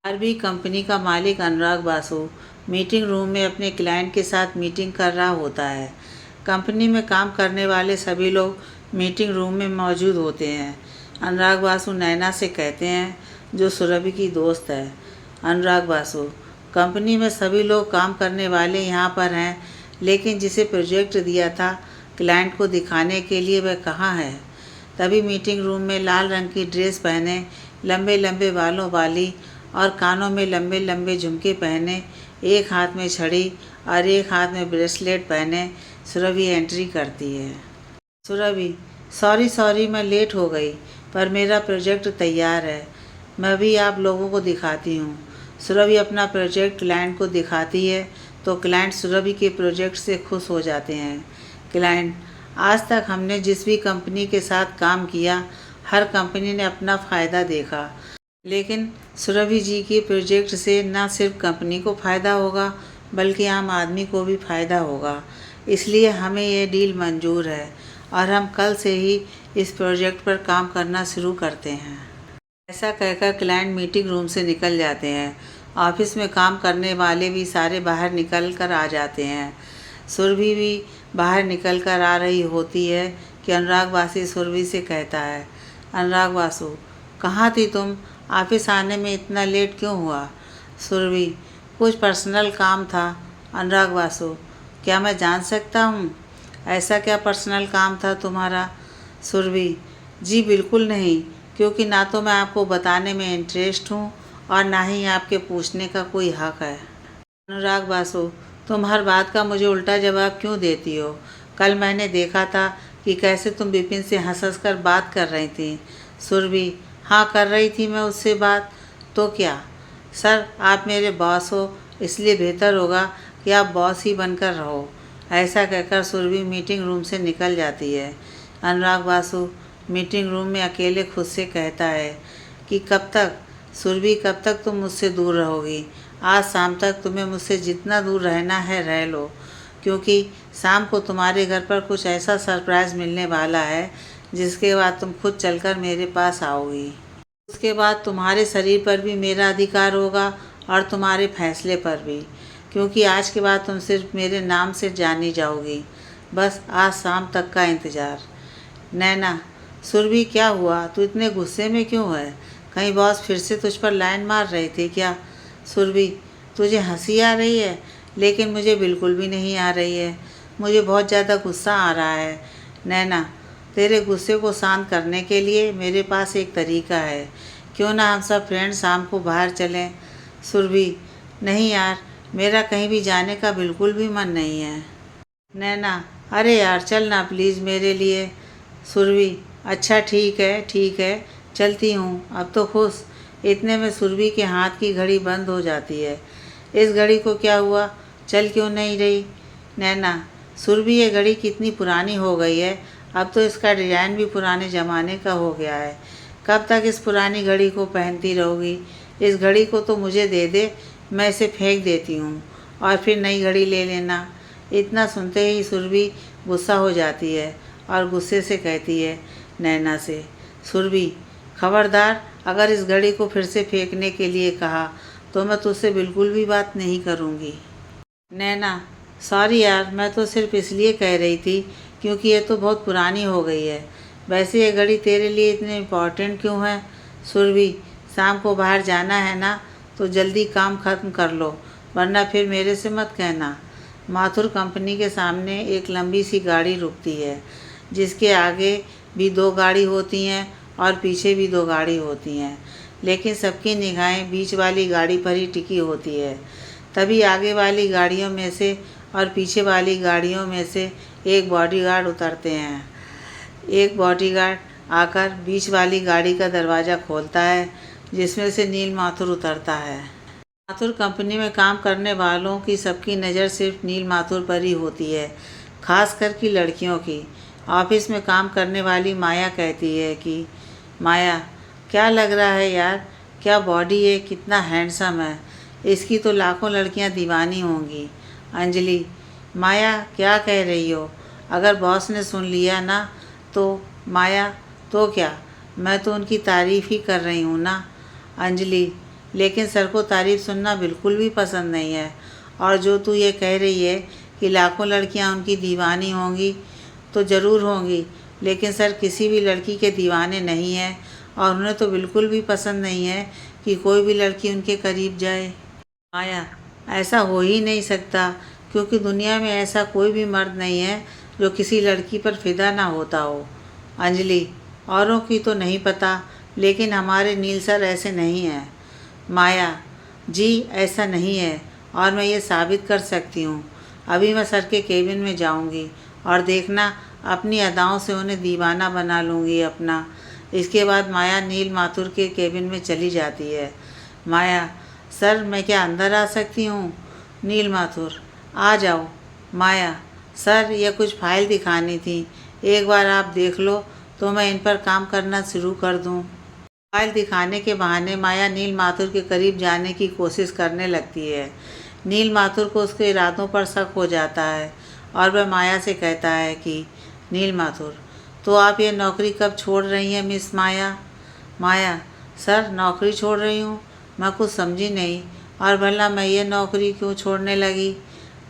RB company का मालिक अनुराग Basu meeting room में अपने क्लाइंट के साथ मीटिंग कर रहा होता है। कंपनी में काम करने वाले सभी लोग मीटिंग रूम में मौजूद होते हैं। अनुराग बासु नैना से कहते हैं, जो सुरभि की दोस्त है। अनुराग बासु: कंपनी में सभी लोग काम करने वाले यहाँ पर हैं, लेकिन जिसे प्रोजेक्ट दिया था क्लाइंट को दिखाने के लिए वह कहाँ है? तभी मीटिंग रूम में लाल रंग की ड्रेस पहने, लंबे लंबे बालों वाली और कानों में लंबे लंबे झुमके पहने, एक हाथ में छड़ी और एक हाथ में ब्रेसलेट पहने सुरभि एंट्री करती है। सुरभि: सॉरी सॉरी, मैं लेट हो गई, पर मेरा प्रोजेक्ट तैयार है, मैं भी आप लोगों को दिखाती हूँ। सुरभि अपना प्रोजेक्ट क्लाइंट को दिखाती है तो क्लाइंट सुरभि के प्रोजेक्ट से खुश हो जाते हैं। क्लाइंट: आज तक हमने जिस भी कंपनी के साथ काम किया, हर कंपनी ने अपना फ़ायदा देखा, लेकिन सुरभि जी के प्रोजेक्ट से न सिर्फ कंपनी को फ़ायदा होगा, बल्कि आम आदमी को भी फ़ायदा होगा। इसलिए हमें ये डील मंजूर है और हम कल से ही इस प्रोजेक्ट पर काम करना शुरू करते हैं। ऐसा कहकर क्लाइंट मीटिंग रूम से निकल जाते हैं। ऑफिस में काम करने वाले भी सारे बाहर निकल कर आ जाते हैं। सुरभि भी बाहर निकल कर आ रही होती है कि अनुराग बासु सुरभि से कहता है, अनुराग बासु, कहाँ थी तुम? ऑफिस आने में इतना लेट क्यों हुआ? सुरभि: कुछ पर्सनल काम था। अनुराग बासु: क्या मैं जान सकता हूँ ऐसा क्या पर्सनल काम था तुम्हारा? सुरभि: जी बिल्कुल नहीं, क्योंकि ना तो मैं आपको बताने में इंटरेस्ट हूँ और ना ही आपके पूछने का कोई हक है। अनुराग बासु: तुम हर बात का मुझे उल्टा जवाब क्यों देती हो? कल मैंने देखा था कि कैसे तुम विपिन से हंस हंस कर बात कर रही थी। सुरभि: हाँ, कर रही थी मैं उससे बात, तो क्या? सर, आप मेरे बॉस हो, इसलिए बेहतर होगा कि आप बॉस ही बनकर रहो। ऐसा कहकर सुरभि मीटिंग रूम से निकल जाती है। अनुराग बासु मीटिंग रूम में अकेले खुद से कहता है कि कब तक सुरभि, कब तक तुम मुझसे दूर रहोगी? आज शाम तक तुम्हें मुझसे जितना दूर रहना है रह लो, क्योंकि शाम को तुम्हारे घर पर कुछ ऐसा सरप्राइज़ मिलने वाला है जिसके बाद तुम खुद चलकर मेरे पास आओगी। उसके बाद तुम्हारे शरीर पर भी मेरा अधिकार होगा और तुम्हारे फैसले पर भी, क्योंकि आज के बाद तुम सिर्फ मेरे नाम से जानी जाओगी। बस आज शाम तक का इंतज़ार। नैना: सुरभि, क्या हुआ? तू इतने गुस्से में क्यों है? कहीं बॉस फिर से तुझ पर लाइन मार रहे थे क्या? सुरभि: तुझे हंसी आ रही है, लेकिन मुझे बिल्कुल भी नहीं आ रही है, मुझे बहुत ज़्यादा गुस्सा आ रहा है। नैना: तेरे गुस्से को शांत करने के लिए मेरे पास एक तरीका है, क्यों ना हम सब फ्रेंड शाम को बाहर चलें? सुरभि: नहीं यार, मेरा कहीं भी जाने का बिल्कुल भी मन नहीं है। नैना: अरे यार, चल ना प्लीज़ मेरे लिए। सुरभि: अच्छा ठीक है, चलती हूँ, अब तो खुश। इतने में सुरभि के हाथ की घड़ी बंद हो जाती है। इस घड़ी को क्या हुआ, चल क्यों नहीं रही? नैना: सुरभि, ये घड़ी कितनी पुरानी हो गई है, अब तो इसका डिज़ाइन भी पुराने ज़माने का हो गया है। कब तक इस पुरानी घड़ी को पहनती रहोगी? इस घड़ी को तो मुझे दे दे, मैं इसे फेंक देती हूँ और फिर नई घड़ी ले लेना। इतना सुनते ही सुरभि गुस्सा हो जाती है और गुस्से से कहती है नैना से, सुरभि, खबरदार, अगर इस घड़ी को फिर से फेंकने के लिए कहा तो मैं तुझसे बिल्कुल भी बात नहीं करूँगी। नैना: सॉरी यार, मैं तो सिर्फ इसलिए कह रही थी क्योंकि ये तो बहुत पुरानी हो गई है। वैसे ये घड़ी तेरे लिए इतनी इम्पोर्टेंट क्यों है? सुरभि: शाम को बाहर जाना है ना, तो जल्दी काम ख़त्म कर लो, वरना फिर मेरे से मत कहना। माथुर कंपनी के सामने एक लंबी सी गाड़ी रुकती है, जिसके आगे भी 2 गाड़ी होती हैं और पीछे भी 2 गाड़ी होती हैं, लेकिन सबकी निगाहें बीच वाली गाड़ी पर ही टिकी होती है। तभी आगे वाली गाड़ियों में से और पीछे वाली गाड़ियों में से एक बॉडीगार्ड उतरते हैं। एक बॉडीगार्ड आकर बीच वाली गाड़ी का दरवाज़ा खोलता है, जिसमें से नील माथुर उतरता है। माथुर कंपनी में काम करने वालों की सबकी नज़र सिर्फ नील माथुर पर ही होती है, खासकर कि लड़कियों की। ऑफिस में काम करने वाली माया कहती है कि माया, क्या लग रहा है यार, क्या बॉडी है, कितना हैंडसम है, इसकी तो लाखों लड़कियां दीवानी होंगी। अंजलि: माया, क्या कह रही हो? अगर बॉस ने सुन लिया ना तो? माया: तो क्या, मैं तो उनकी तारीफ़ ही कर रही हूँ ना। अंजलि: लेकिन सर को तारीफ़ सुनना बिल्कुल भी पसंद नहीं है। और जो तू ये कह रही है कि लाखों लड़कियां उनकी दीवानी होंगी, तो ज़रूर होंगी, लेकिन सर किसी भी लड़की के दीवाने नहीं हैं और उन्हें तो बिल्कुल भी पसंद नहीं है कि कोई भी लड़की उनके करीब जाए। माया, ऐसा हो ही नहीं सकता, क्योंकि दुनिया में ऐसा कोई भी मर्द नहीं है जो किसी लड़की पर फिदा ना होता हो। अंजलि, औरों की तो नहीं पता, लेकिन हमारे नील सर ऐसे नहीं हैं। माया, जी ऐसा नहीं है, और मैं ये साबित कर सकती हूँ। अभी मैं सर के केबिन में जाऊँगी और देखना, अपनी अदाओं से उन्हें दीवाना बना लूँगी अपना। इसके बाद माया नील माथुर के केबिन में चली जाती है। माया, सर मैं क्या अंदर आ सकती हूँ? नील माथुर, आ जाओ। माया, सर ये कुछ फाइल दिखानी थी, एक बार आप देख लो तो मैं इन पर काम करना शुरू कर दूँ। फाइल दिखाने के बहाने माया नील माथुर के करीब जाने की कोशिश करने लगती है। नील माथुर को उसके इरादों पर शक हो जाता है और वह माया से कहता है कि नील माथुर, तो आप ये नौकरी कब छोड़ रही हैं मिस माया? माया, सर नौकरी छोड़ रही हूँ? मैं कुछ समझी नहीं, और भला मैं ये नौकरी क्यों छोड़ने लगी?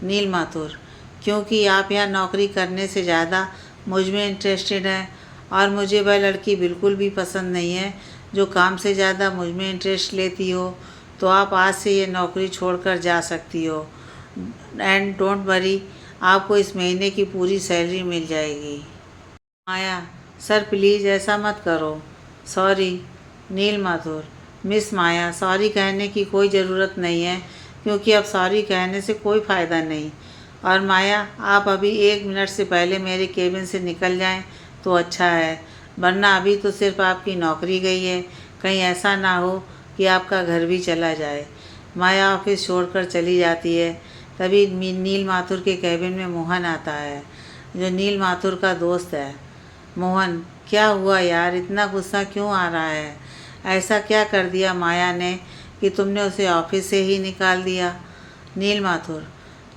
नील माथुर, क्योंकि आप यहाँ नौकरी करने से ज़्यादा मुझ में इंटरेस्टेड हैं, और मुझे वह लड़की बिल्कुल भी पसंद नहीं है जो काम से ज़्यादा मुझ में इंटरेस्ट लेती हो। तो आप आज से ये नौकरी छोड़कर जा सकती हो, एंड डोंट वरी, आपको इस महीने की पूरी सैलरी मिल जाएगी। माया, सर प्लीज़ ऐसा मत करो। सॉरी। नील माथुर, मिस माया, सॉरी कहने की कोई ज़रूरत नहीं है, क्योंकि अब सॉरी कहने से कोई फ़ायदा नहीं। और माया, आप अभी 1 मिनट से पहले मेरे केबिन से निकल जाएं तो अच्छा है, वरना अभी तो सिर्फ आपकी नौकरी गई है, कहीं ऐसा ना हो कि आपका घर भी चला जाए। माया ऑफिस छोड़कर चली जाती है। तभी नील माथुर के केबिन में मोहन आता है, जो नील माथुर का दोस्त है। मोहन, क्या हुआ यार, इतना गुस्सा क्यों आ रहा है? ऐसा क्या कर दिया माया ने कि तुमने उसे ऑफिस से ही निकाल दिया? नील माथुर,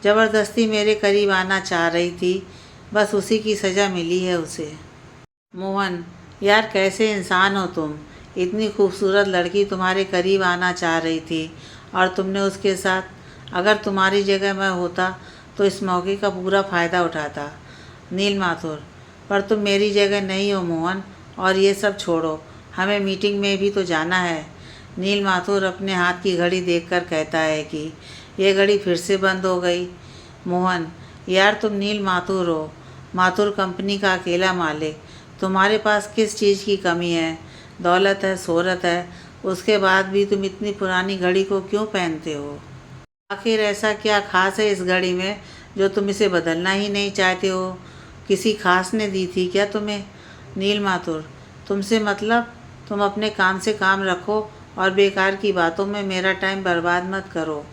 ज़बरदस्ती मेरे करीब आना चाह रही थी, बस उसी की सज़ा मिली है उसे। मोहन, यार कैसे इंसान हो तुम? इतनी खूबसूरत लड़की तुम्हारे करीब आना चाह रही थी और तुमने उसके साथ, अगर तुम्हारी जगह मैं होता तो इस मौके का पूरा फ़ायदा उठाता। नील माथुर, पर तुम मेरी जगह नहीं हो मोहन, और ये सब छोड़ो, हमें मीटिंग में भी तो जाना है। नील माथुर अपने हाथ की घड़ी देखकर कहता है कि यह घड़ी फिर से बंद हो गई। मोहन, यार तुम नील माथुर हो, माथुर कंपनी का अकेला मालिक, तुम्हारे पास किस चीज़ की कमी है? दौलत है, शोहरत है, उसके बाद भी तुम इतनी पुरानी घड़ी को क्यों पहनते हो? आखिर ऐसा क्या खास है इस घड़ी में जो तुम इसे बदलना ही नहीं चाहते हो? किसी खास ने दी थी क्या तुम्हें? नील माथुर, तुमसे मतलब? तुम अपने काम से काम रखो और बेकार की बातों में मेरा टाइम बर्बाद मत करो।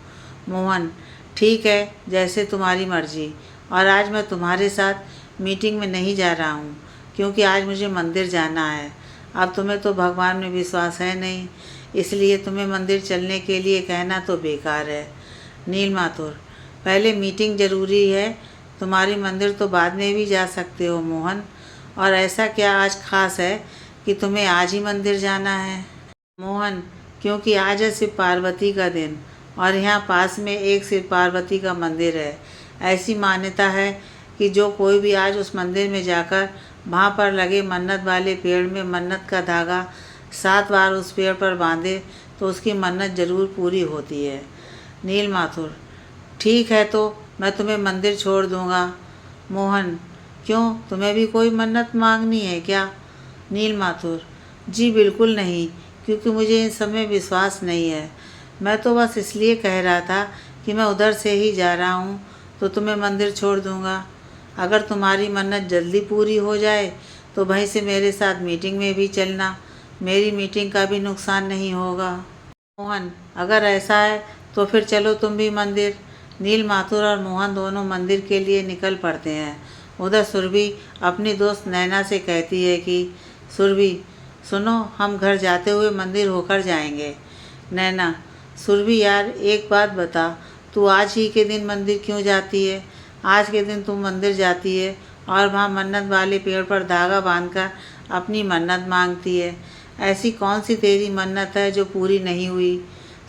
मोहन, ठीक है, जैसे तुम्हारी मर्जी, और आज मैं तुम्हारे साथ मीटिंग में नहीं जा रहा हूँ, क्योंकि आज मुझे मंदिर जाना है। अब तुम्हें तो भगवान में विश्वास है नहीं, इसलिए तुम्हें मंदिर चलने के लिए कहना तो बेकार है। नील माथुर, पहले मीटिंग ज़रूरी है, तुम्हारी मंदिर तो बाद में भी जा सकते हो मोहन, और ऐसा क्या आज खास है कि तुम्हें आज ही मंदिर जाना है? मोहन, क्योंकि आज है शिव पार्वती का दिन, और यहाँ पास में एक शिव पार्वती का मंदिर है। ऐसी मान्यता है कि जो कोई भी आज उस मंदिर में जाकर वहाँ पर लगे मन्नत वाले पेड़ में मन्नत का धागा 7 बार उस पेड़ पर बांधे तो उसकी मन्नत ज़रूर पूरी होती है। नील माथुर, ठीक है, तो मैं तुम्हें मंदिर छोड़ दूँगा। मोहन, क्यों, तुम्हें भी कोई मन्नत मांगनी है क्या? नील माथुर, जी बिल्कुल नहीं, क्योंकि मुझे इन सब में विश्वास नहीं है। मैं तो बस इसलिए कह रहा था कि मैं उधर से ही जा रहा हूँ, तो तुम्हें मंदिर छोड़ दूँगा। अगर तुम्हारी मन्नत जल्दी पूरी हो जाए तो वहीं से मेरे साथ मीटिंग में भी चलना, मेरी मीटिंग का भी नुकसान नहीं होगा। मोहन, अगर ऐसा है तो फिर चलो तुम भी मंदिर। नील माथुर और मोहन दोनों मंदिर के लिए निकल पड़ते हैं। उधर सुरभि अपनी दोस्त नैना से कहती है कि सुरभि सुनो, हम घर जाते हुए मंदिर होकर जाएंगे। नैना, सुरभि यार एक बात बता, तू आज ही के दिन मंदिर क्यों जाती है? आज के दिन तू मंदिर जाती है और वहाँ मन्नत वाले पेड़ पर धागा बांधकर अपनी मन्नत मांगती है। ऐसी कौन सी तेरी मन्नत है जो पूरी नहीं हुई?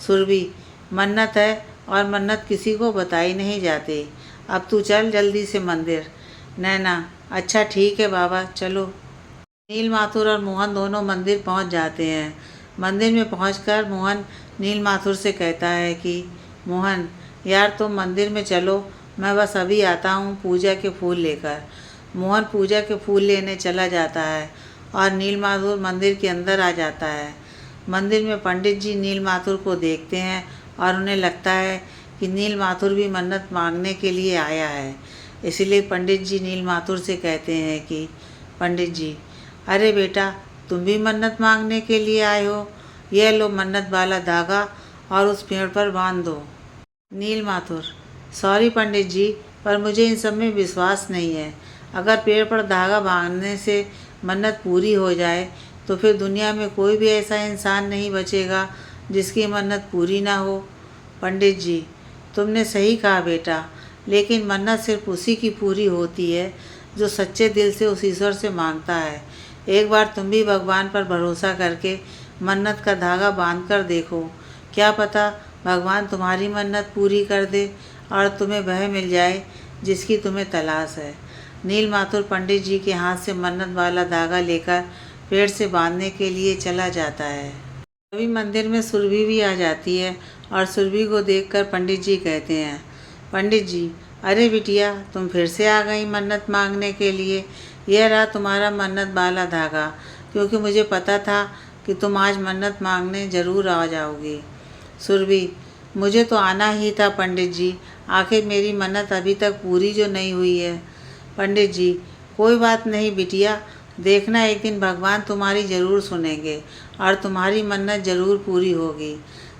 सुरभि, मन्नत है और मन्नत किसी को बताई नहीं जाती। अब तू चल जल्दी से मंदिर। नैना, अच्छा ठीक है बाबा, चलो। नील माथुर और मोहन दोनों मंदिर पहुंच जाते हैं। मंदिर में पहुंचकर मोहन नील माथुर से कहता है कि मोहन, यार तुम मंदिर में चलो, मैं बस अभी आता हूँ पूजा के फूल लेकर। मोहन पूजा के फूल लेने चला जाता है और नील माथुर मंदिर के अंदर आ जाता है। मंदिर में पंडित जी नील माथुर को देखते हैं और उन्हें लगता है कि नील माथुर भी मन्नत मांगने के लिए आया है। इसलिए पंडित जी नील माथुर से कहते हैं कि पंडित जी, अरे बेटा, तुम भी मन्नत मांगने के लिए आए हो? यह लो मन्नत वाला धागा और उस पेड़ पर बांध दो। नील माथुर, सॉरी पंडित जी, पर मुझे इन सब में विश्वास नहीं है। अगर पेड़ पर धागा बांधने से मन्नत पूरी हो जाए तो फिर दुनिया में कोई भी ऐसा इंसान नहीं बचेगा जिसकी मन्नत पूरी ना हो। पंडित जी, तुमने सही कहा बेटा, लेकिन मन्नत सिर्फ उसी की पूरी होती है जो सच्चे दिल से उस ईश्वर से मांगता है। एक बार तुम भी भगवान पर भरोसा करके मन्नत का धागा बांध कर देखो, क्या पता भगवान तुम्हारी मन्नत पूरी कर दे और तुम्हें वह मिल जाए जिसकी तुम्हें तलाश है। नील माथुर पंडित जी के हाथ से मन्नत वाला धागा लेकर पेड़ से बांधने के लिए चला जाता है। तभी मंदिर में सुरभि भी आ जाती है और सुरभि को देखकर पंडित जी कहते हैं, पंडित जी, अरे बिटिया, तुम फिर से आ गई मन्नत मांगने के लिए। यह रहा तुम्हारा मन्नत वाला धागा, क्योंकि मुझे पता था कि तुम आज मन्नत मांगने ज़रूर आ जाओगी। सुरभि, मुझे तो आना ही था पंडित जी, आखिर मेरी मन्नत अभी तक पूरी जो नहीं हुई है। पंडित जी, कोई बात नहीं बिटिया, देखना एक दिन भगवान तुम्हारी ज़रूर सुनेंगे और तुम्हारी मन्नत ज़रूर पूरी होगी।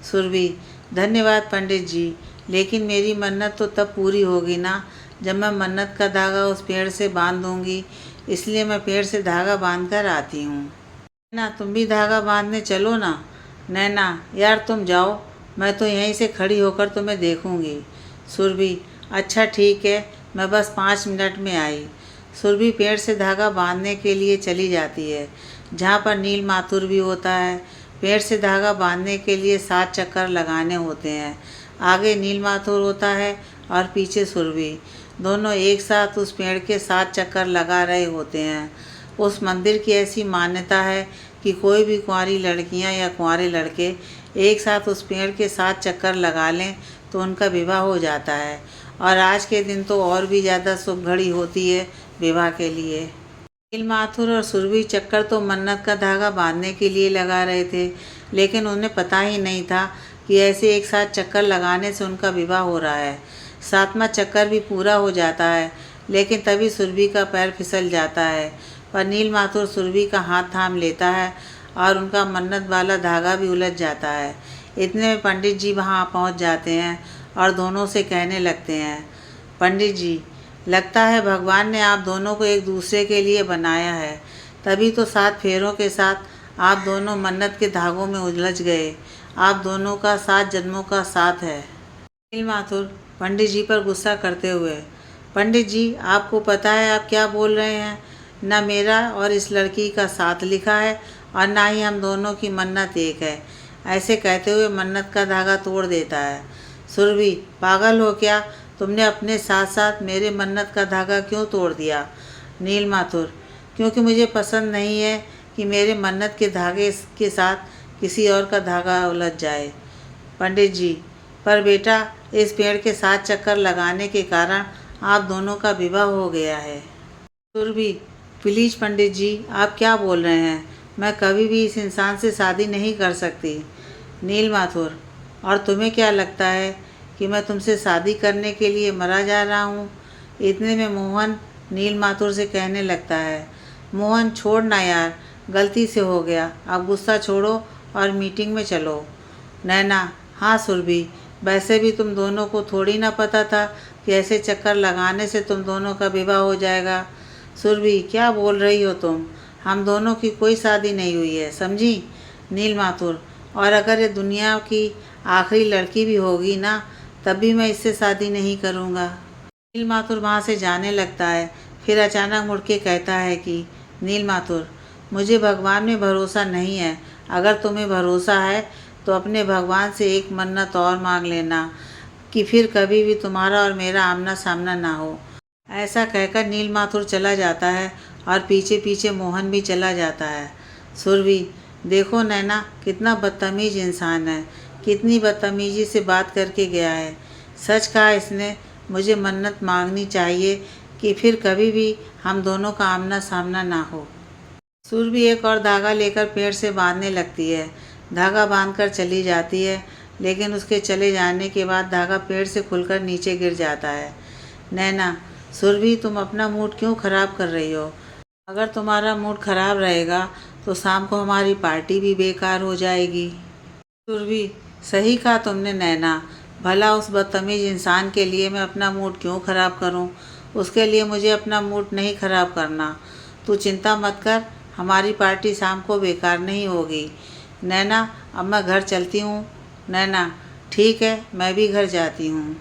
सुरभि, धन्यवाद पंडित जी, लेकिन मेरी मन्नत तो तब पूरी होगी ना जब मैं मन्नत का धागा उस पेड़ से बांध दूँगी, इसलिए मैं पेड़ से धागा बांध कर आती हूँ। नैना, तुम भी धागा बांधने चलो ना। नैना, यार तुम जाओ, मैं तो यहीं से खड़ी होकर तुम्हें देखूँगी। सुरभि, अच्छा ठीक है, मैं बस 5 मिनट में आई। सुरभि पेड़ से धागा बांधने के लिए चली जाती है, जहाँ पर नील माथुर भी होता है। पेड़ से धागा बांधने के लिए 7 चक्कर लगाने होते हैं। आगे नील माथुर होता है और पीछे सुरभि, दोनों एक साथ उस पेड़ के 7 चक्कर लगा रहे होते हैं। उस मंदिर की ऐसी मान्यता है कि कोई भी कुंवारी लड़कियां या कुंवारे लड़के एक साथ उस पेड़ के 7 चक्कर लगा लें तो उनका विवाह हो जाता है। और आज के दिन तो और भी ज़्यादा शुभ घड़ी होती है विवाह के लिए। नील माथुर और सुरभि चक्कर तो मन्नत का धागा बांधने के लिए लगा रहे थे, लेकिन उन्हें पता ही नहीं था कि ऐसे एक साथ चक्कर लगाने से उनका विवाह हो रहा है। 7वां चक्कर भी पूरा हो जाता है, लेकिन तभी सुरभि का पैर फिसल जाता है, पर नील माथुर सुरभि का हाथ थाम लेता है और उनका मन्नत वाला धागा भी उलझ जाता है। इतने में पंडित जी वहाँ पहुँच जाते हैं और दोनों से कहने लगते हैं, पंडित जी, लगता है भगवान ने आप दोनों को एक दूसरे के लिए बनाया है, तभी तो 7 फेरों के साथ आप दोनों मन्नत के धागों में उलझ गए। आप दोनों का 7 जन्मों का साथ है। नील माथुर पंडित जी पर गुस्सा करते हुए, पंडित जी, आपको पता है आप क्या बोल रहे हैं? न मेरा और इस लड़की का साथ लिखा है और ना ही हम दोनों की मन्नत एक है। ऐसे कहते हुए मन्नत का धागा तोड़ देता है। सुरभि, पागल हो क्या? तुमने अपने साथ साथ मेरे मन्नत का धागा क्यों तोड़ दिया? नील माथुर, क्योंकि मुझे पसंद नहीं है कि मेरे मन्नत के धागे के साथ किसी और का धागा उलझ जाए। पंडित जी, पर बेटा, इस पेड़ के 7 चक्कर लगाने के कारण आप दोनों का विवाह हो गया है। सुरभि, प्लीज पंडित जी, आप क्या बोल रहे हैं? मैं कभी भी इस इंसान से शादी नहीं कर सकती। नील माथुर, और तुम्हें क्या लगता है कि मैं तुमसे शादी करने के लिए मरा जा रहा हूँ? इतने में मोहन नील माथुर से कहने लगता है, मोहन छोड़ ना यार, गलती से हो गया, अब गुस्सा छोड़ो और मीटिंग में चलो। नैना, हाँ सुरभि, वैसे भी तुम दोनों को थोड़ी ना पता था कि ऐसे चक्कर लगाने से तुम दोनों का विवाह हो जाएगा। सुरभि, क्या बोल रही हो तुम? हम दोनों की कोई शादी नहीं हुई है, समझी? नील माथुर, और अगर ये दुनिया की आखिरी लड़की भी होगी ना, तब भी मैं इससे शादी नहीं करूँगा। नील माथुर वहाँ से जाने लगता है, फिर अचानक मुड़ के कहता है कि नील माथुर, मुझे भगवान में भरोसा नहीं है। अगर तुम्हें भरोसा है तो अपने भगवान से एक मन्नत और मांग लेना कि फिर कभी भी तुम्हारा और मेरा आमना सामना ना हो। ऐसा कहकर नीलमाथुर चला जाता है और पीछे पीछे मोहन भी चला जाता है। सुरभि, देखो नैना कितना बदतमीज इंसान है, कितनी बदतमीजी से बात करके गया है। सच कहा इसने, मुझे मन्नत मांगनी चाहिए कि फिर कभी भी हम दोनों का आमना सामना ना हो। सुरभि एक और धागा लेकर पेड़ से बांधने लगती है। धागा बांधकर चली जाती है, लेकिन उसके चले जाने के बाद धागा पेड़ से खुलकर नीचे गिर जाता है। नैना, सुरभि तुम अपना मूड क्यों ख़राब कर रही हो? अगर तुम्हारा मूड ख़राब रहेगा तो शाम को हमारी पार्टी भी बेकार हो जाएगी। सुरभि, सही कहा तुमने नैना, भला उस बदतमीज इंसान के लिए मैं अपना मूड क्यों ख़राब करूं? उसके लिए मुझे अपना मूड नहीं ख़राब करना। तू चिंता मत कर, हमारी पार्टी शाम को बेकार नहीं होगी। नैना, अब मैं घर चलती हूँ। नैना, ठीक है, मैं भी घर जाती हूँ।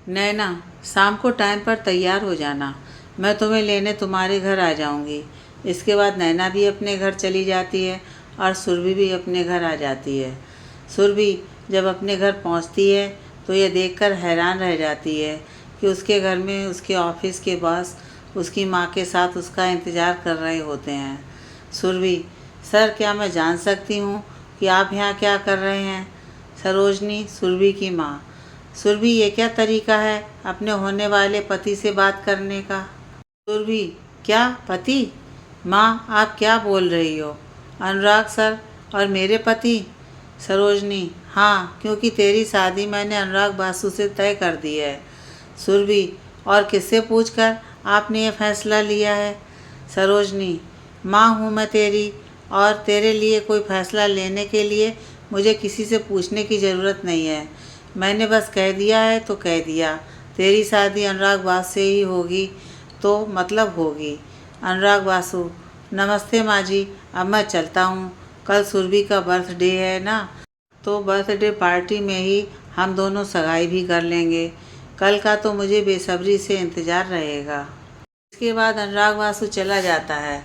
नैना, शाम को टाइम पर तैयार हो जाना, मैं तुम्हें लेने तुम्हारे घर आ जाऊँगी। इसके बाद नैना भी अपने घर चली जाती है और सुरभि भी अपने घर आ जाती है। सुरभि जब अपने घर पहुँचती है तो ये देखकर हैरान रह जाती है कि उसके घर में उसके ऑफिस के बॉस उसकी माँ के साथ उसका इंतज़ार कर रहे होते हैं। सुरभि, सर क्या मैं जान सकती हूँ कि आप यहाँ क्या कर रहे हैं? सरोजनी, सुरभि की माँ। सुरभि, ये क्या तरीका है अपने होने वाले पति से बात करने का? सुरभि, क्या पति? माँ, आप क्या बोल रही हो? अनुराग सर और मेरे पति? सरोजनी, हाँ, क्योंकि तेरी शादी मैंने अनुराग बासु से तय कर दी है। सुरभि, और किससे पूछकर आपने ये फैसला लिया है? सरोजनी, माँ हूँ मैं तेरी, और तेरे लिए कोई फ़ैसला लेने के लिए मुझे किसी से पूछने की ज़रूरत नहीं है। मैंने बस कह दिया है तो कह दिया। तेरी शादी अनुराग बासु से ही होगी तो मतलब होगी। अनुराग बासु, नमस्ते माँ जी, अब मैं चलता हूँ। कल सुरभि का बर्थडे है ना, तो बर्थडे पार्टी में ही हम दोनों सगाई भी कर लेंगे। कल का तो मुझे बेसब्री से इंतज़ार रहेगा। इसके बाद अनुराग बासु चला जाता है।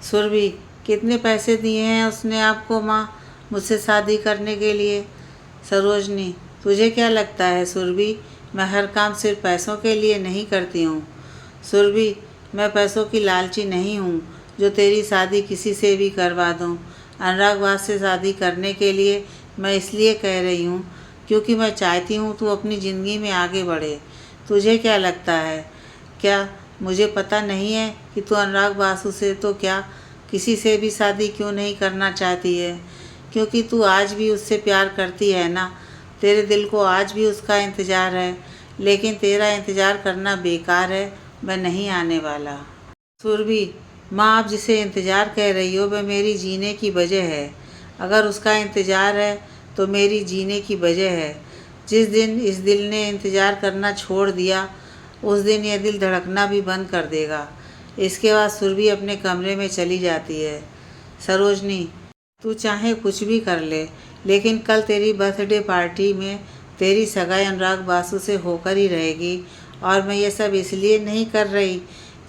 सुरभि, कितने पैसे दिए हैं उसने आपको माँ मुझसे शादी करने के लिए? सरोजनी, तुझे क्या लगता है सुरभि, मैं हर काम सिर्फ पैसों के लिए नहीं करती हूँ। सुरभि, मैं पैसों की लालची नहीं हूँ जो तेरी शादी किसी से भी करवा दूँ। अनुराग बासु से शादी करने के लिए मैं इसलिए कह रही हूँ क्योंकि मैं चाहती हूँ तू अपनी ज़िंदगी में आगे बढ़े। तुझे क्या लगता है, क्या मुझे पता नहीं है कि तू अनुराग बासु से तो क्या किसी से भी शादी क्यों नहीं करना चाहती है? क्योंकि तू आज भी उससे प्यार करती है ना, तेरे दिल को आज भी उसका इंतज़ार है, लेकिन तेरा इंतज़ार करना बेकार है, मैं नहीं आने वाला। सुरभि, माँ आप जिसे इंतज़ार कह रही हो वह मेरी जीने की वजह है। अगर उसका इंतज़ार है तो मेरी जीने की वजह है। जिस दिन इस दिल ने इंतज़ार करना छोड़ दिया उस दिन यह दिल धड़कना भी बंद कर देगा। इसके बाद सुरभि अपने कमरे में चली जाती है। सरोजनी, तू चाहे कुछ भी कर ले, लेकिन कल तेरी बर्थडे पार्टी में तेरी सगाई अनुराग बासु से होकर ही रहेगी। और मैं ये सब इसलिए नहीं कर रही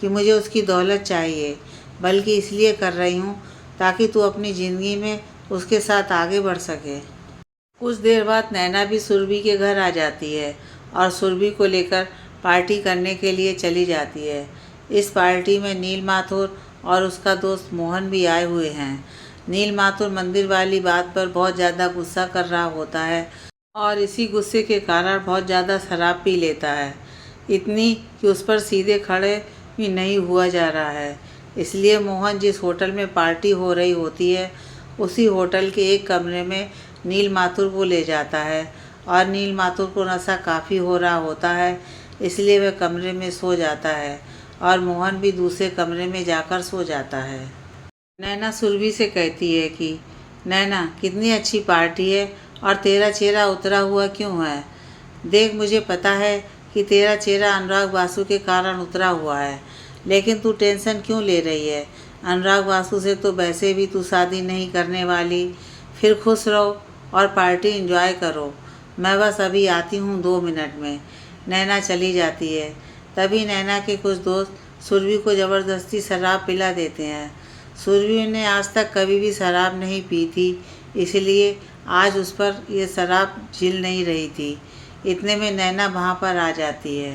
कि मुझे उसकी दौलत चाहिए, बल्कि इसलिए कर रही हूँ ताकि तू अपनी ज़िंदगी में उसके साथ आगे बढ़ सके। कुछ देर बाद नैना भी सुरभि के घर आ जाती है और सुरभि को लेकर पार्टी करने के लिए चली जाती है। इस पार्टी में नीलमाथुर और उसका दोस्त मोहन भी आए हुए हैं। नीलमाथुर मंदिर वाली बात पर बहुत ज़्यादा गुस्सा कर रहा होता है और इसी गुस्से के कारण बहुत ज़्यादा शराब पी लेता है, इतनी कि उस पर सीधे खड़े भी नहीं हुआ जा रहा है। इसलिए मोहन जिस होटल में पार्टी हो रही होती है उसी होटल के एक कमरे में नीलमाथुर को ले जाता है और नीलमाथुर को नशा काफ़ी हो रहा होता है, इसलिए वह कमरे में सो जाता है और मोहन भी दूसरे कमरे में जाकर सो जाता है। नैना सुरभि से कहती है कि नैना कितनी अच्छी पार्टी है और तेरा चेहरा उतरा हुआ क्यों है? देख, मुझे पता है कि तेरा चेहरा अनुराग बासु के कारण उतरा हुआ है, लेकिन तू टेंशन क्यों ले रही है? अनुराग बासु से तो वैसे भी तू शादी नहीं करने वाली। फिर खुश रहो और पार्टी एंजॉय करो। मैं बस अभी आती हूँ 2 मिनट में। नैना चली जाती है। तभी नैना के कुछ दोस्त सुरभि को ज़बरदस्ती शराब पिला देते हैं। सुरभि ने आज तक कभी भी शराब नहीं पी थी, इसलिए आज उस पर ये शराब झिल नहीं रही थी। इतने में नैना वहाँ पर आ जाती है।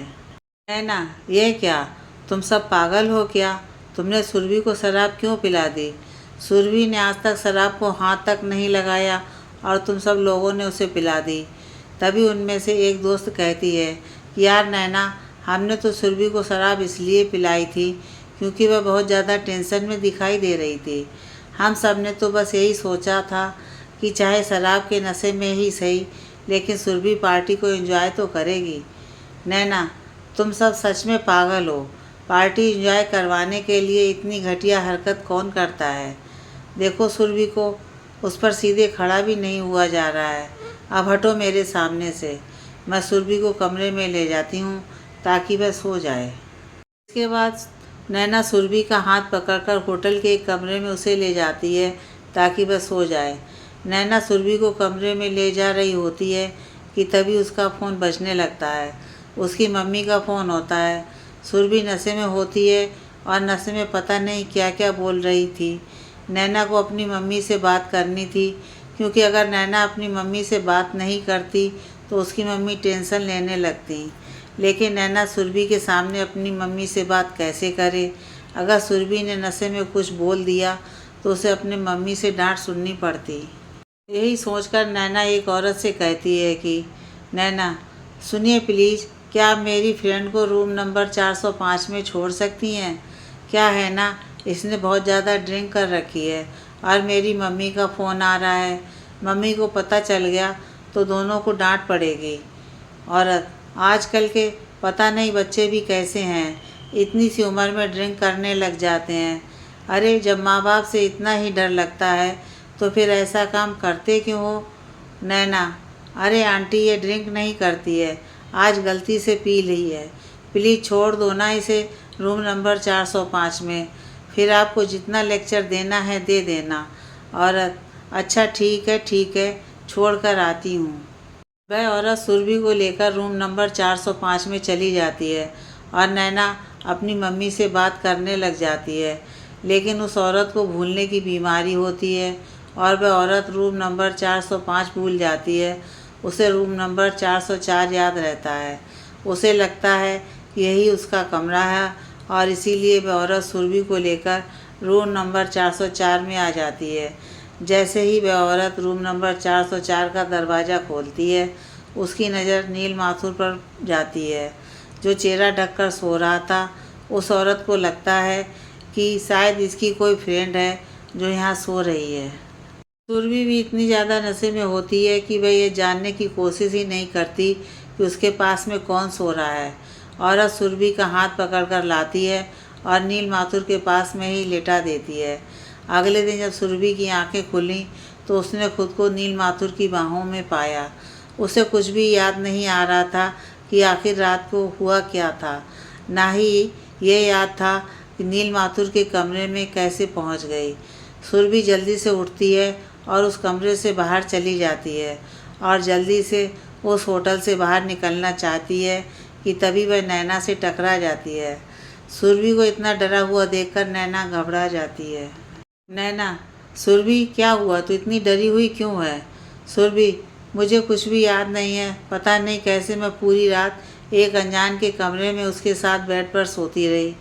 नैना, ये क्या, तुम सब पागल हो क्या? तुमने सुरभि को शराब क्यों पिला दी? सुरभि ने आज तक शराब को हाथ तक नहीं लगाया और तुम सब लोगों ने उसे पिला दी। तभी उनमें से एक दोस्त कहती है कि यार नैना, हमने तो सुरभि को शराब इसलिए पिलाई थी क्योंकि वह बहुत ज़्यादा टेंशन में दिखाई दे रही थी। हम सब ने तो बस यही सोचा था कि चाहे शराब के नशे में ही सही, लेकिन सुरभि पार्टी को एंजॉय तो करेगी। नैना, तुम सब सच में पागल हो। पार्टी एंजॉय करवाने के लिए इतनी घटिया हरकत कौन करता है? देखो सुरभि को, उस पर सीधे खड़ा भी नहीं हुआ जा रहा है। अब हटो मेरे सामने से। मैं सुरभि को कमरे में ले जाती हूँ ताकि वह सो जाए। इसके बाद नैना सुरभि का हाथ पकड़कर होटल के एक कमरे में उसे ले जाती है ताकि वह सो जाए। नैना सुरभि को कमरे में ले जा रही होती है कि तभी उसका फ़ोन बजने लगता है। उसकी मम्मी का फ़ोन होता है। सुरभि नशे में होती है और नशे में पता नहीं क्या क्या बोल रही थी। नैना को अपनी मम्मी से बात करनी थी, क्योंकि अगर नैना अपनी मम्मी से बात नहीं करती तो उसकी मम्मी टेंशन लेने लगती। लेकिन नैना सुरभि के सामने अपनी मम्मी से बात कैसे करे? अगर सुरभि ने नशे में कुछ बोल दिया तो उसे अपनी मम्मी से डांट सुननी पड़ती। यही सोचकर नैना एक औरत से कहती है कि नैना सुनिए प्लीज़, क्या आप मेरी फ्रेंड को रूम नंबर 405 में छोड़ सकती हैं? क्या है ना, इसने बहुत ज़्यादा ड्रिंक कर रखी है और मेरी मम्मी का फ़ोन आ रहा है। मम्मी को पता चल गया तो दोनों को डांट पड़ेगी। औरत, आजकल के पता नहीं बच्चे भी कैसे हैं, इतनी सी उम्र में ड्रिंक करने लग जाते हैं। अरे जब माँ बाप से इतना ही डर लगता है तो फिर ऐसा काम करते क्यों हो? नैना, अरे आंटी ये ड्रिंक नहीं करती है, आज गलती से पी ली है। प्लीज़ छोड़ दो ना इसे रूम नंबर 405 में। फिर आपको जितना लेक्चर देना है दे देना। औरत, अच्छा ठीक है, छोड़ कर आती हूँ। वह औरत सुरभि को लेकर रूम नंबर 405 में चली जाती है और नैना अपनी मम्मी से बात करने लग जाती है। लेकिन उस औरत को भूलने की बीमारी होती है और वह औरत रूम नंबर 405 भूल जाती है। उसे रूम नंबर 404 याद रहता है। उसे लगता है कि यही उसका कमरा है और इसीलिए वह औरत सुरभि को लेकर रूम नंबर 404 में आ जाती है। जैसे ही वह औरत रूम नंबर 404 का दरवाज़ा खोलती है, उसकी नज़र नील माथुर पर जाती है, जो चेहरा ढककर सो रहा था। उस औरत को लगता है कि शायद इसकी कोई फ्रेंड है जो यहाँ सो रही है। सुरभि भी इतनी ज़्यादा नशे में होती है कि वह ये जानने की कोशिश ही नहीं करती कि उसके पास में कौन सो रहा है। औरत सुरभि का हाथ पकड़कर लाती है और नील माथुर के पास में ही लेटा देती है। अगले दिन जब सुरभि की आंखें खुलीं तो उसने खुद को नील माथुर की बाहों में पाया। उसे कुछ भी याद नहीं आ रहा था कि आखिर रात को हुआ क्या था। ना ही ये याद था कि नील माथुर के कमरे में कैसे पहुंच गई। सुरभि जल्दी से उठती है और उस कमरे से बाहर चली जाती है और जल्दी से उस होटल से बाहर निकलना चाहती है कि तभी वह नैना से टकरा जाती है। सुरभि को इतना डरा हुआ देखकर नैना घबरा जाती है। नैना, सुरभि क्या हुआ? तू इतनी डरी हुई क्यों है? सुरभि, मुझे कुछ भी याद नहीं है। पता नहीं कैसे मैं पूरी रात एक अनजान के कमरे में उसके साथ बेड पर सोती रही।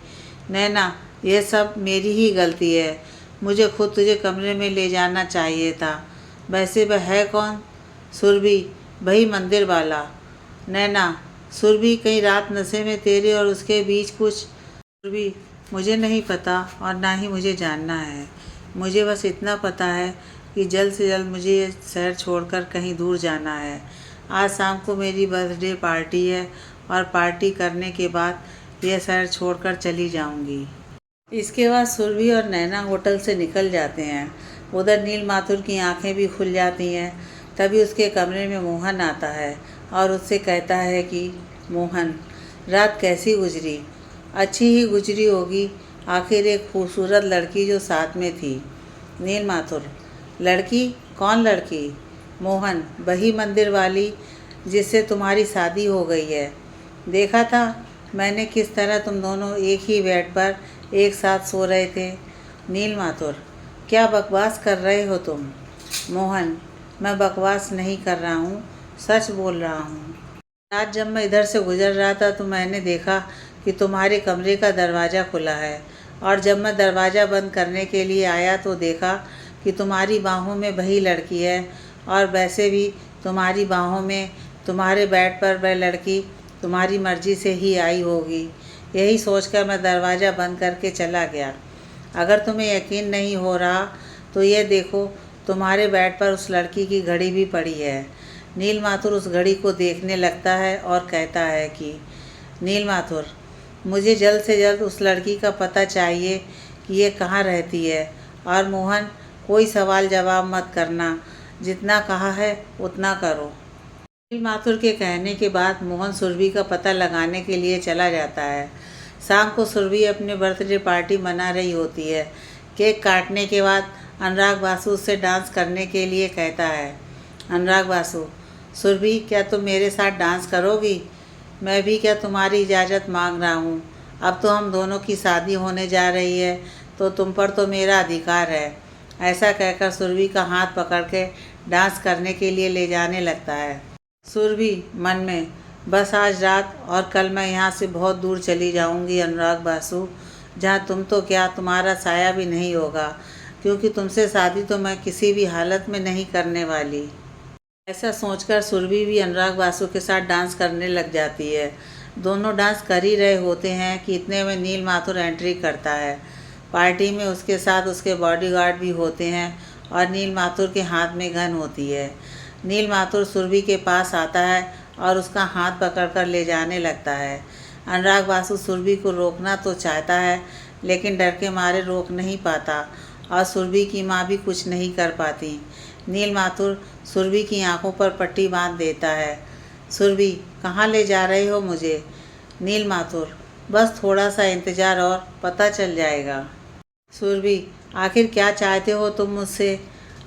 नैना, यह सब मेरी ही गलती है। मुझे खुद तुझे कमरे में ले जाना चाहिए था। वैसे वह है कौन? सुरभि, वही मंदिर वाला। नैना, सुरभि, कहीं रात नशे में तेरे और उसके बीच कुछ? सुरभि, मुझे नहीं पता और ना ही मुझे जानना है। मुझे बस इतना पता है कि जल्द से जल्द मुझे ये शहर छोड़कर कहीं दूर जाना है। आज शाम को मेरी बर्थडे पार्टी है और पार्टी करने के बाद यह शहर छोड़कर चली जाऊंगी। इसके बाद सुरभि और नैना होटल से निकल जाते हैं। उधर नील माथुर की आंखें भी खुल जाती हैं। तभी उसके कमरे में मोहन आता है और उससे कहता है कि मोहन, रात कैसी गुजरी? अच्छी ही गुजरी होगी, आखिर एक खूबसूरत लड़की जो साथ में थी। नील माथुर, लड़की? कौन लड़की? मोहन, वही मंदिर वाली जिससे तुम्हारी शादी हो गई है। देखा था मैंने किस तरह तुम दोनों एक ही बेड पर एक साथ सो रहे थे। नील माथुर, क्या बकवास कर रहे हो तुम? मोहन, मैं बकवास नहीं कर रहा हूँ, सच बोल रहा हूँ। रात जब मैं इधर से गुजर रहा था तो मैंने देखा कि तुम्हारे कमरे का दरवाज़ा खुला है, और जब मैं दरवाज़ा बंद करने के लिए आया तो देखा कि तुम्हारी बाहों में वही लड़की है, और वैसे भी तुम्हारी बाहों में, तुम्हारे बेड पर वह लड़की तुम्हारी मर्ज़ी से ही आई होगी। यही सोचकर मैं दरवाज़ा बंद करके चला गया। अगर तुम्हें यकीन नहीं हो रहा तो ये देखो, तुम्हारे बेड पर उस लड़की की घड़ी भी पड़ी है। नील माथुर उस घड़ी को देखने लगता है और कहता है कि नील माथुर, मुझे जल्द से जल्द उस लड़की का पता चाहिए कि ये कहाँ रहती है। और मोहन, कोई सवाल जवाब मत करना, जितना कहा है उतना करो। नील माथुर के कहने के बाद मोहन सुरभि का पता लगाने के लिए चला जाता है। शाम को सुरभि अपने बर्थडे पार्टी मना रही होती है। केक काटने के बाद अनुराग बासु उससे डांस करने के लिए कहता है। अनुराग बासु, सुरभि, क्या तुम मेरे साथ डांस करोगी? मैं भी क्या तुम्हारी इजाज़त मांग रहा हूँ। अब तो हम दोनों की शादी होने जा रही है, तो तुम पर तो मेरा अधिकार है। ऐसा कहकर सुरभि का हाथ पकड़ के डांस करने के लिए ले जाने लगता है। सुरभि मन में, बस आज रात और कल मैं यहाँ से बहुत दूर चली जाऊँगी अनुराग बासु, जहाँ तुम तो क्या, तुम्हारा साया भी नहीं होगा, क्योंकि तुमसे शादी तो मैं किसी भी हालत में नहीं करने वाली। ऐसा सोचकर सुरभि भी अनुराग बासु के साथ डांस करने लग जाती है। दोनों डांस कर ही रहे होते हैं कि इतने में नील माथुर एंट्री करता है। पार्टी में उसके साथ उसके बॉडीगार्ड भी होते हैं और नील माथुर के हाथ में गन होती है। नील माथुर सुरभि के पास आता है और उसका हाथ पकड़कर ले जाने लगता है। अनुराग बासु सुरभि को रोकना तो चाहता है, लेकिन डर के मारे रोक नहीं पाता, और सुरभि की माँ भी कुछ नहीं कर पाती। नील माथुर सुरभि की आंखों पर पट्टी बांध देता है। सुरभि, कहाँ ले जा रहे हो मुझे? नील माथुर, बस थोड़ा सा इंतज़ार और पता चल जाएगा। सुरभि, आखिर क्या चाहते हो तुम मुझसे?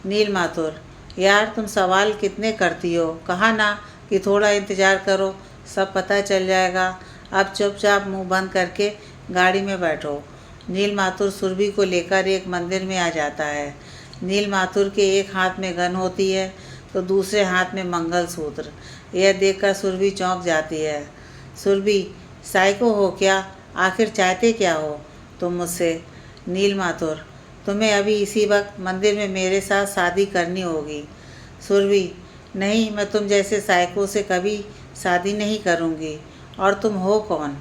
नील माथुर, यार तुम सवाल कितने करती हो, कहा ना कि थोड़ा इंतज़ार करो, सब पता चल जाएगा। अब चुपचाप मुंह बंद करके गाड़ी में बैठो। नील माथुर सुरभि को लेकर एक मंदिर में आ जाता है। नील माथुर के एक हाथ में गन होती है तो दूसरे हाथ में मंगलसूत्र। यह देखकर सुरभि चौंक जाती है। सुरभि, साइको हो क्या? आखिर चाहते क्या हो तुम मुझसे? नील माथुर, तुम्हें अभी इसी वक्त मंदिर में मेरे साथ शादी करनी होगी। सुरभि, नहीं, मैं तुम जैसे साइको से कभी शादी नहीं करूँगी। और तुम हो कौन?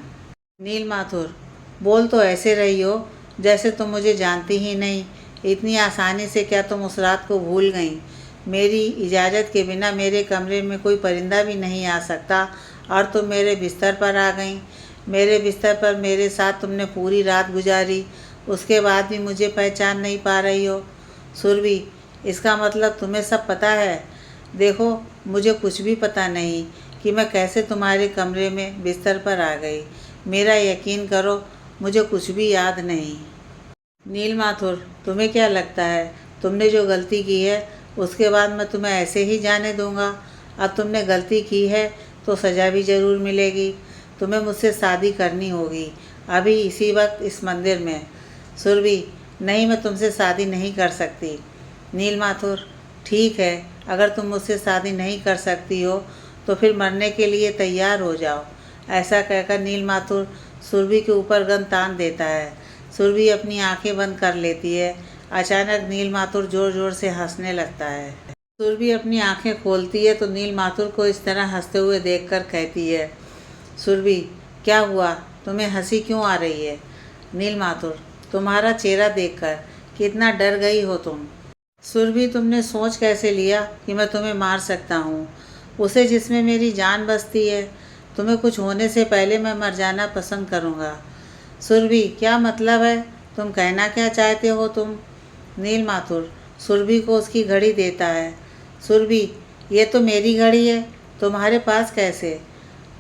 नील माथुर, बोल तो ऐसे रही हो जैसे तुम मुझे जानती ही नहीं। इतनी आसानी से क्या तुम उस रात को भूल गई? मेरी इजाज़त के बिना मेरे कमरे में कोई परिंदा भी नहीं आ सकता, और तुम मेरे बिस्तर पर आ गई। मेरे बिस्तर पर मेरे साथ तुमने पूरी रात गुजारी, उसके बाद भी मुझे पहचान नहीं पा रही हो। सुरभि, इसका मतलब तुम्हें सब पता है? देखो, मुझे कुछ भी पता नहीं कि मैं कैसे तुम्हारे कमरे में बिस्तर पर आ गई। मेरा यकीन करो, मुझे कुछ भी याद नहीं। नील माथुर, तुम्हें क्या लगता है तुमने जो गलती की है उसके बाद मैं तुम्हें ऐसे ही जाने दूंगा? अब तुमने गलती की है तो सज़ा भी ज़रूर मिलेगी। तुम्हें मुझसे शादी करनी होगी, अभी इसी वक्त इस मंदिर में। सुरभि, नहीं, मैं तुमसे शादी नहीं कर सकती। नील माथुर, ठीक है, अगर तुम मुझसे शादी नहीं कर सकती हो तो फिर मरने के लिए तैयार हो जाओ। ऐसा कहकर नील माथुर सुरभि के ऊपर गन तान देता है। सुरभि अपनी आंखें बंद कर लेती है। अचानक नील माथुर ज़ोर ज़ोर से हंसने लगता है। सुरभि अपनी आंखें खोलती है तो नील माथुर को इस तरह हंसते हुए देखकर कहती है, सुरभि, क्या हुआ, तुम्हें हंसी क्यों आ रही है? नील माथुर, तुम्हारा चेहरा देखकर कितना डर गई हो तुम। सुरभि, तुमने सोच कैसे लिया कि मैं तुम्हें मार सकता हूँ, उसे जिसमें मेरी जान बसती है? तुम्हें कुछ होने से पहले मैं मर जाना पसंद करूँगा। सुरभि, क्या मतलब है? तुम कहना क्या चाहते हो तुम? नील माथुर सुरभि को उसकी घड़ी देता है। सुरभि, ये तो मेरी घड़ी है, तुम्हारे पास कैसे?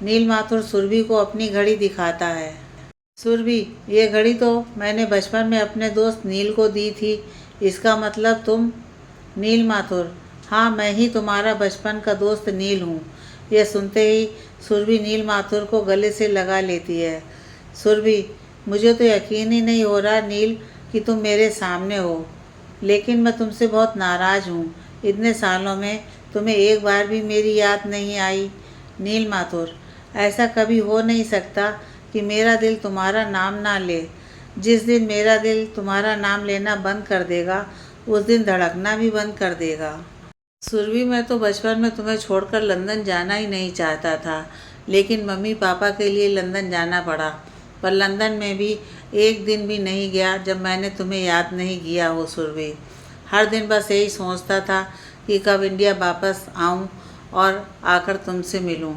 नील माथुर सुरभि को अपनी घड़ी दिखाता है। सुरभि, ये घड़ी तो मैंने बचपन में अपने दोस्त नील को दी थी, इसका मतलब तुम? नील माथुर, हाँ, मैं ही तुम्हारा बचपन का दोस्त नील हूँ। यह सुनते ही सुरभि नील माथुर को गले से लगा लेती है। सुरभि, मुझे तो यकीन ही नहीं हो रहा नील कि तुम मेरे सामने हो, लेकिन मैं तुमसे बहुत नाराज़ हूँ इतने सालों में तुम्हें एक बार भी मेरी याद नहीं आई? नील माथुर: ऐसा कभी हो नहीं सकता कि मेरा दिल तुम्हारा नाम ना ले। जिस दिन मेरा दिल तुम्हारा नाम लेना बंद कर देगा, उस दिन धड़कना भी बंद कर देगा। सुरभि: मैं तो बचपन में तुम्हें छोड़कर लंदन जाना ही नहीं चाहता था, लेकिन मम्मी पापा के लिए लंदन जाना पड़ा। पर लंदन में भी एक दिन भी नहीं गया जब मैंने तुम्हें याद नहीं किया हो सुरभि। हर दिन बस यही सोचता था कि कब इंडिया वापस आऊं और आकर तुमसे मिलूं।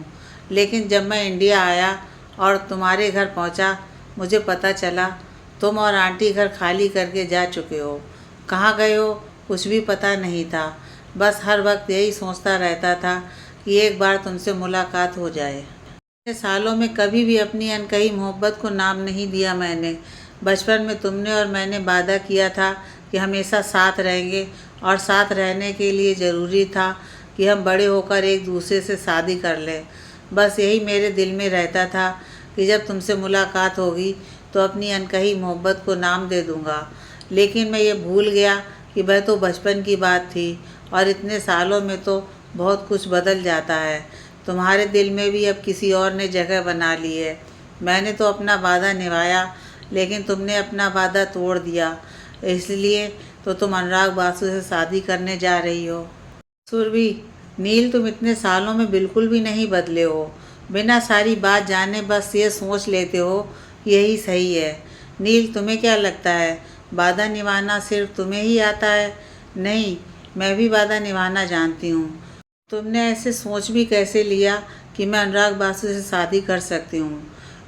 लेकिन जब मैं इंडिया आया और तुम्हारे घर पहुंचा, मुझे पता चला तुम और आंटी घर खाली करके जा चुके हो। कहाँ गए हो कुछ भी पता नहीं था। बस हर वक्त यही सोचता रहता था कि एक बार तुमसे मुलाकात हो जाए। इतने सालों में कभी भी अपनी अनकही मोहब्बत को नाम नहीं दिया मैंने। बचपन में तुमने और मैंने वादा किया था कि हमेशा साथ रहेंगे, और साथ रहने के लिए ज़रूरी था कि हम बड़े होकर एक दूसरे से शादी कर लें। बस यही मेरे दिल में रहता था कि जब तुमसे मुलाकात होगी तो अपनी अनकही मोहब्बत को नाम दे दूँगा। लेकिन मैं ये भूल गया कि वह तो बचपन की बात थी, और इतने सालों में तो बहुत कुछ बदल जाता है। तुम्हारे दिल में भी अब किसी और ने जगह बना ली है। मैंने तो अपना वादा निभाया, लेकिन तुमने अपना वादा तोड़ दिया। इसलिए तो तुम अनुराग बासु से शादी करने जा रही हो। सुरभि: नील, तुम इतने सालों में बिल्कुल भी नहीं बदले हो। बिना सारी बात जाने बस ये सोच लेते हो कि यही सही है। नील, तुम्हें क्या लगता है वादा निभाना सिर्फ तुम्हें ही आता है? नहीं, मैं भी वादा निभाना जानती हूँ। तुमने ऐसे सोच भी कैसे लिया कि मैं अनुराग बासु से शादी कर सकती हूँ?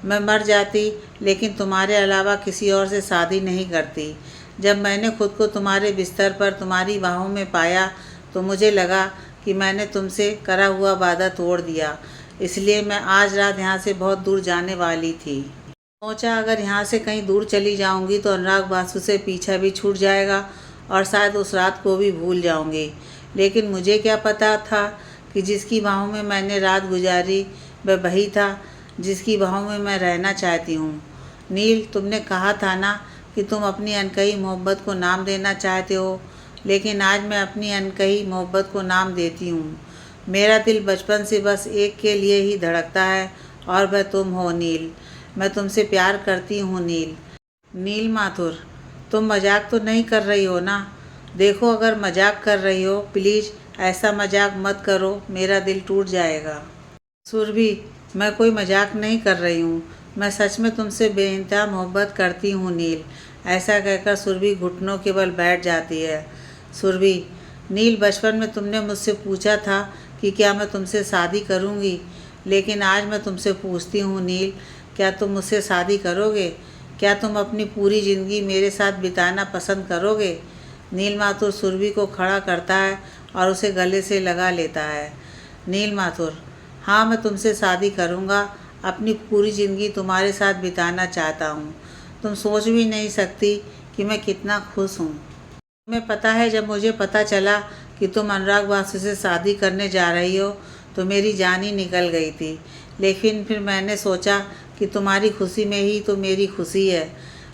मैं मर जाती लेकिन तुम्हारे अलावा किसी और से शादी नहीं करती। जब मैंने खुद को तुम्हारे बिस्तर पर तुम्हारी बाहों में पाया तो मुझे लगा कि मैंने तुमसे करा हुआ वादा तोड़ दिया। इसलिए मैं आज रात यहाँ से बहुत दूर जाने वाली थी। सोचा अगर यहाँ से कहीं दूर चली जाऊँगी तो अनुराग बासु से पीछा भी छूट जाएगा और शायद उस रात को भी भूल जाऊँगी। लेकिन मुझे क्या पता था कि जिसकी बाहों में मैंने रात गुजारी वह वही था जिसकी बाहों में मैं रहना चाहती हूँ। नील, तुमने कहा था ना कि तुम अपनी अनकही मोहब्बत को नाम देना चाहते हो, लेकिन आज मैं अपनी अनकही मोहब्बत को नाम देती हूँ। मेरा दिल बचपन से बस एक के लिए ही धड़कता है, और वह तुम हो नील। मैं तुमसे प्यार करती हूँ नील। नील माथुर: तुम मजाक तो नहीं कर रही हो ना? देखो, अगर मजाक कर रही हो प्लीज़ ऐसा मजाक मत करो, मेरा दिल टूट जाएगा। सुरभि: मैं कोई मजाक नहीं कर रही हूँ, मैं सच में तुमसे बेइंतहा मोहब्बत करती हूँ नील। ऐसा कहकर सुरभि घुटनों के बल बैठ जाती है। सुरभि: नील, बचपन में तुमने मुझसे पूछा था कि क्या मैं तुमसे शादी करूँगी, लेकिन आज मैं तुमसे पूछती हूँ नील, क्या तुम मुझसे शादी करोगे? क्या तुम अपनी पूरी ज़िंदगी मेरे साथ बिताना पसंद करोगे? नील माथुर सुरभि को खड़ा करता है और उसे गले से लगा लेता है। नील माथुर: हाँ, मैं तुमसे शादी करूँगा, अपनी पूरी ज़िंदगी तुम्हारे साथ बिताना चाहता हूँ। तुम सोच भी नहीं सकती कि मैं कितना खुश हूँ। तुम्हें पता है, जब मुझे पता चला कि तुम अनुराग बासु से शादी करने जा रही हो तो मेरी जान ही निकल गई थी। लेकिन फिर मैंने सोचा कि तुम्हारी खुशी में ही तो मेरी खुशी है।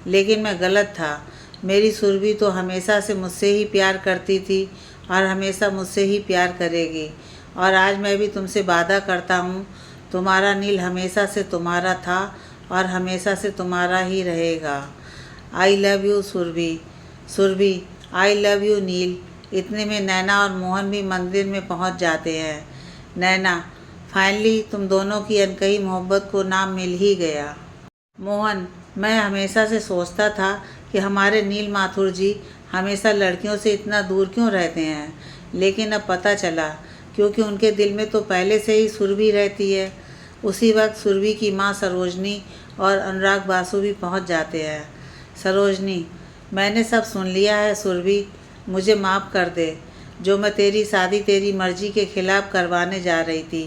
लेकिन मैं गलत था। मेरी सुरभि तो हमेशा से मुझसे ही प्यार करती थी और हमेशा मुझसे ही प्यार करेगी। और आज मैं भी तुमसे वादा करता हूँ, तुम्हारा नील हमेशा से तुम्हारा था और हमेशा से तुम्हारा ही रहेगा। I love you Surabhi. Surabhi: I love you Neel. इतने में नैना और मोहन भी मंदिर में पहुँच जाते हैं। नैना: फाइनली तुम दोनों की अनकही मोहब्बत को नाम मिल ही गया। मोहन: मैं हमेशा से सोचता था कि हमारे नील माथुर जी हमेशा लड़कियों से इतना दूर क्यों रहते हैं, लेकिन अब पता चला क्योंकि उनके दिल में तो पहले से ही सुरभि रहती है। उसी वक्त सुरभि की माँ सरोजनी और अनुराग बासु भी पहुंच जाते हैं। सरोजनी: मैंने सब सुन लिया है सुरभि, मुझे माफ़ कर दे। जो मैं तेरी शादी तेरी मर्जी के खिलाफ़ करवाने जा रही थी,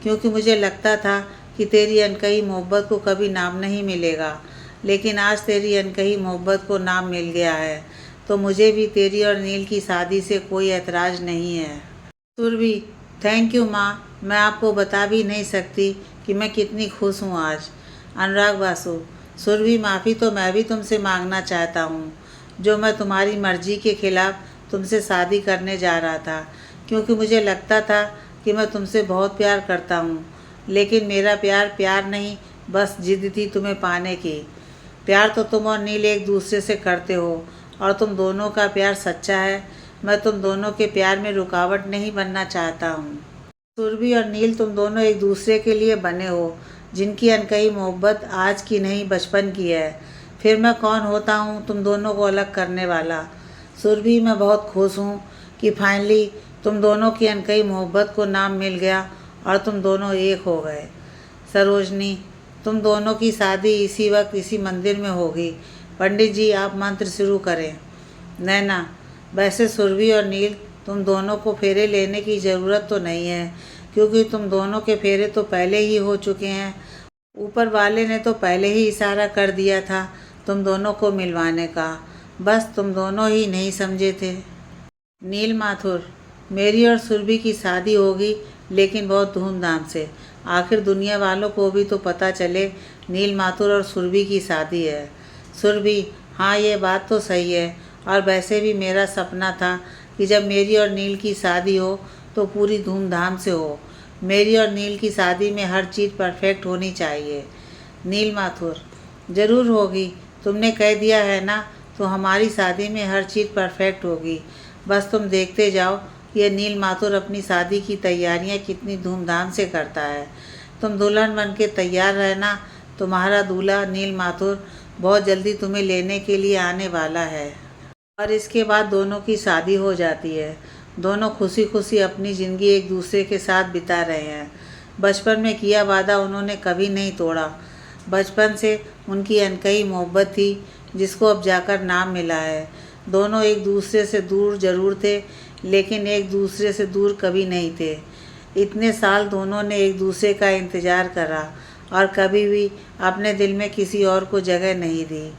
क्योंकि मुझे लगता था कि तेरी अनकही मोहब्बत को कभी नाम नहीं मिलेगा। लेकिन आज तेरी अनकही मोहब्बत को नाम मिल गया है, तो मुझे भी तेरी और नील की शादी से कोई ऐतराज़ नहीं है। सुरभि: थैंक यू माँ, मैं आपको बता भी नहीं सकती कि मैं कितनी खुश हूँ आज। अनुराग बासु: सुरभि, माफ़ी तो मैं भी तुमसे मांगना चाहता हूँ। जो मैं तुम्हारी मर्जी के खिलाफ़ तुमसे शादी करने जा रहा था, क्योंकि मुझे लगता था कि मैं तुमसे बहुत प्यार करता हूँ। लेकिन मेरा प्यार प्यार नहीं, बस जिद थी तुम्हें पाने की। प्यार तो तुम और नील एक दूसरे से करते हो और तुम दोनों का प्यार सच्चा है। मैं तुम दोनों के प्यार में रुकावट नहीं बनना चाहता हूँ। सुरभि और नील, तुम दोनों एक दूसरे के लिए बने हो, जिनकी अनकही मोहब्बत आज की नहीं बचपन की है। फिर मैं कौन होता हूँ तुम दोनों को अलग करने वाला। सुरभि, मैं बहुत खुश हूँ कि फाइनली तुम दोनों की अनकही मोहब्बत को नाम मिल गया और तुम दोनों एक हो गए। सरोजनी, तुम दोनों की शादी इसी वक्त इसी मंदिर में होगी। पंडित जी, आप मंत्र शुरू करें। नैना, वैसे सुरभि और नील, तुम दोनों को फेरे लेने की ज़रूरत तो नहीं है, क्योंकि तुम दोनों के फेरे तो पहले ही हो चुके हैं। ऊपर वाले ने तो पहले ही इशारा कर दिया था तुम दोनों को मिलवाने का, बस तुम दोनों ही नहीं समझे थे। नील माथुर, मेरी और सुरभि की शादी होगी, लेकिन बहुत धूमधाम से। आखिर दुनिया वालों को भी तो पता चले नील माथुर और सुरभि की शादी है। सुरभि, हाँ ये बात तो सही है, और वैसे भी मेरा सपना था कि जब मेरी और नील की शादी हो तो पूरी धूमधाम से हो। मेरी और नील की शादी में हर चीज़ परफेक्ट होनी चाहिए। नील माथुर, ज़रूर होगी, तुमने कह दिया है ना, तो हमारी शादी में हर चीज़ परफेक्ट होगी। बस तुम देखते जाओ कि ये नील माथुर अपनी शादी की तैयारियां कितनी धूमधाम से करता है। तुम दुल्हन बन के तैयार रहना, तुम्हारा दूल्हा नील माथुर बहुत जल्दी तुम्हें लेने के लिए आने वाला है। और इसके बाद दोनों की शादी हो जाती है। दोनों खुशी खुशी अपनी ज़िंदगी एक दूसरे के साथ बिता रहे हैं। बचपन में किया वादा उन्होंने कभी नहीं तोड़ा। बचपन से उनकी अनकही मोहब्बत थी, जिसको अब जाकर नाम मिला है। दोनों एक दूसरे से दूर ज़रूर थे, लेकिन एक दूसरे से दूर कभी नहीं थे। इतने साल दोनों ने एक दूसरे का इंतज़ार करा और कभी भी अपने दिल में किसी और को जगह नहीं दी।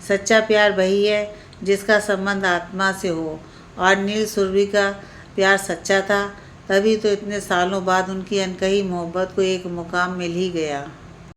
सच्चा प्यार वही है जिसका संबंध आत्मा से हो, और नील सुरभि का प्यार सच्चा था, तभी तो इतने सालों बाद उनकी अनकही मोहब्बत को एक मुकाम मिल ही गया।